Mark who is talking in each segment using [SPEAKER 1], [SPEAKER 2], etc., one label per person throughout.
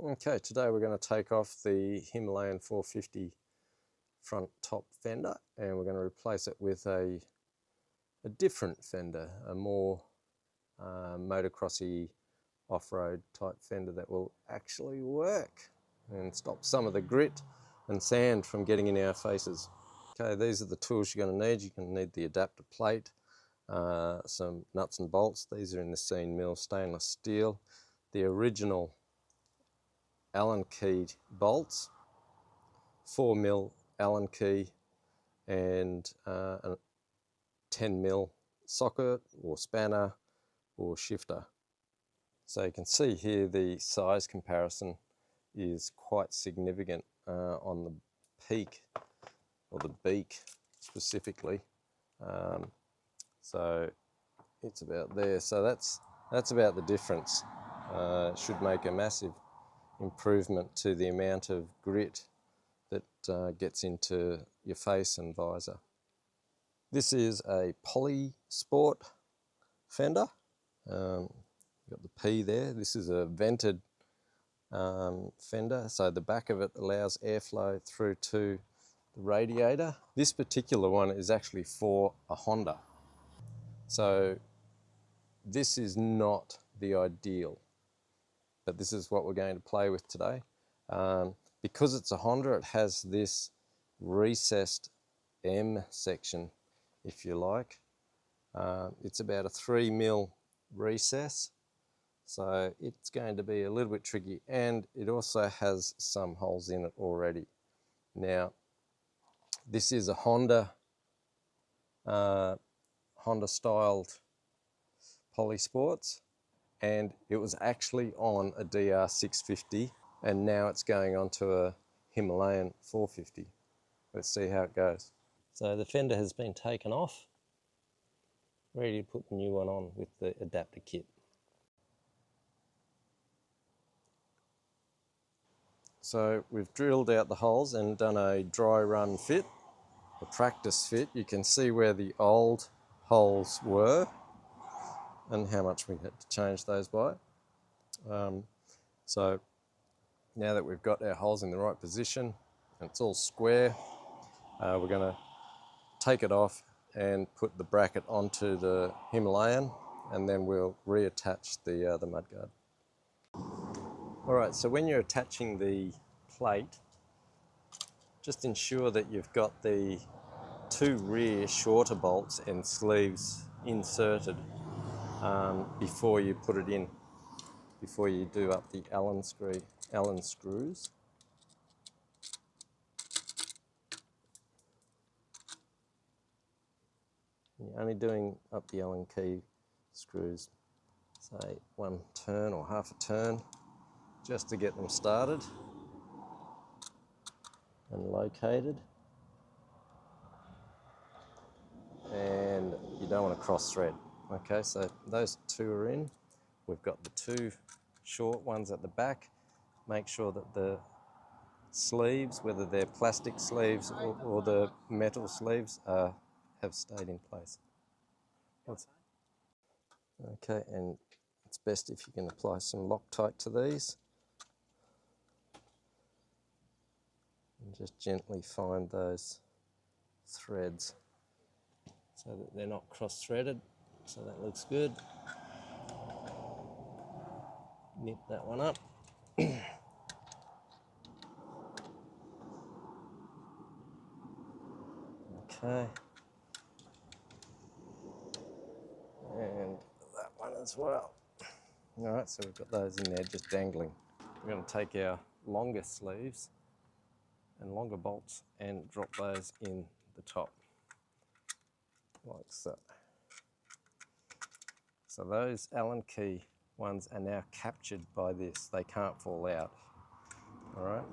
[SPEAKER 1] Okay, today we're going to take off the Himalayan 450 front top fender and we're going to replace it with a different fender, a more motocrossy off-road type fender that will actually work and stop some of the grit and sand from getting in our faces. Okay, these are the tools you're going to need. You're going to need the adapter plate, some nuts and bolts. These are in the Scene Mill stainless steel, the original Allen key bolts, 4mm Allen key, and a 10mm socket or spanner or shifter. So you can see here the size comparison is quite significant on the peak or the beak specifically. So it's about there. So that's about the difference. Should make a massive improvement to the amount of grit that gets into your face and visor. This is a Polisport fender. Got the P there. This is a vented fender, so the back of it allows airflow through to the radiator. This particular one is actually for a Honda. So this is not the ideal, but this is what we're going to play with today. Because it's a Honda, it has this recessed M section, if you like. It's about a 3mm recess, so it's going to be a little bit tricky, and it also has some holes in it already. Now, this is a Honda styled Polisports, and it was actually on a DR650, and now it's going on to a Himalayan 450. Let's see how it goes. So the fender has been taken off, ready to put the new one on with the adapter kit. So we've drilled out the holes and done a dry run fit, a practice fit. You can see where the old holes were and how much we had to change those by. So now that we've got our holes in the right position and it's all square, we're going to take it off and put the bracket onto the Himalayan, and then we'll reattach the mudguard. Alright, so when you're attaching the plate, just ensure that you've got the two rear shorter bolts and sleeves inserted before you put it in, before you do up the Allen screws. You're only doing up the Allen key screws, say one turn or half a turn, just to get them started and located. And you don't want to cross thread. Okay, so those two are in. We've got the two short ones at the back. Make sure that the sleeves, whether they're plastic sleeves or the metal sleeves, have stayed in place. Okay, and it's best if you can apply some Loctite to these. And just gently find those threads so that they're not cross-threaded. So that looks good. Nip that one up. Okay. And that one as well. Alright, so we've got those in there just dangling. We're going to take our longer sleeves and longer bolts and drop those in the top, like so. So those Allen key ones are now captured by this. They can't fall out. Alright.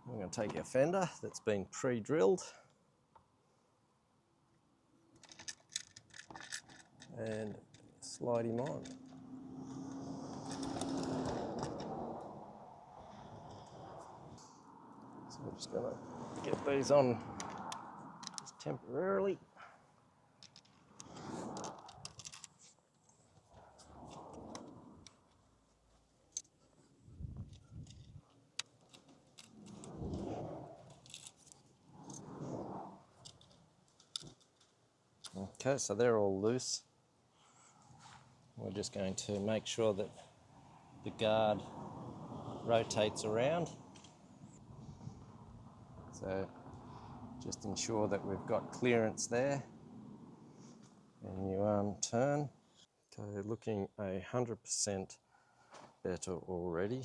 [SPEAKER 1] We're going to take our fender that's been pre-drilled and slide him on. So we're just going to get these on just temporarily. Okay, so they're all loose. We're just going to make sure that the guard rotates around. So just ensure that we've got clearance there. And you turn. Okay, looking 100% better already.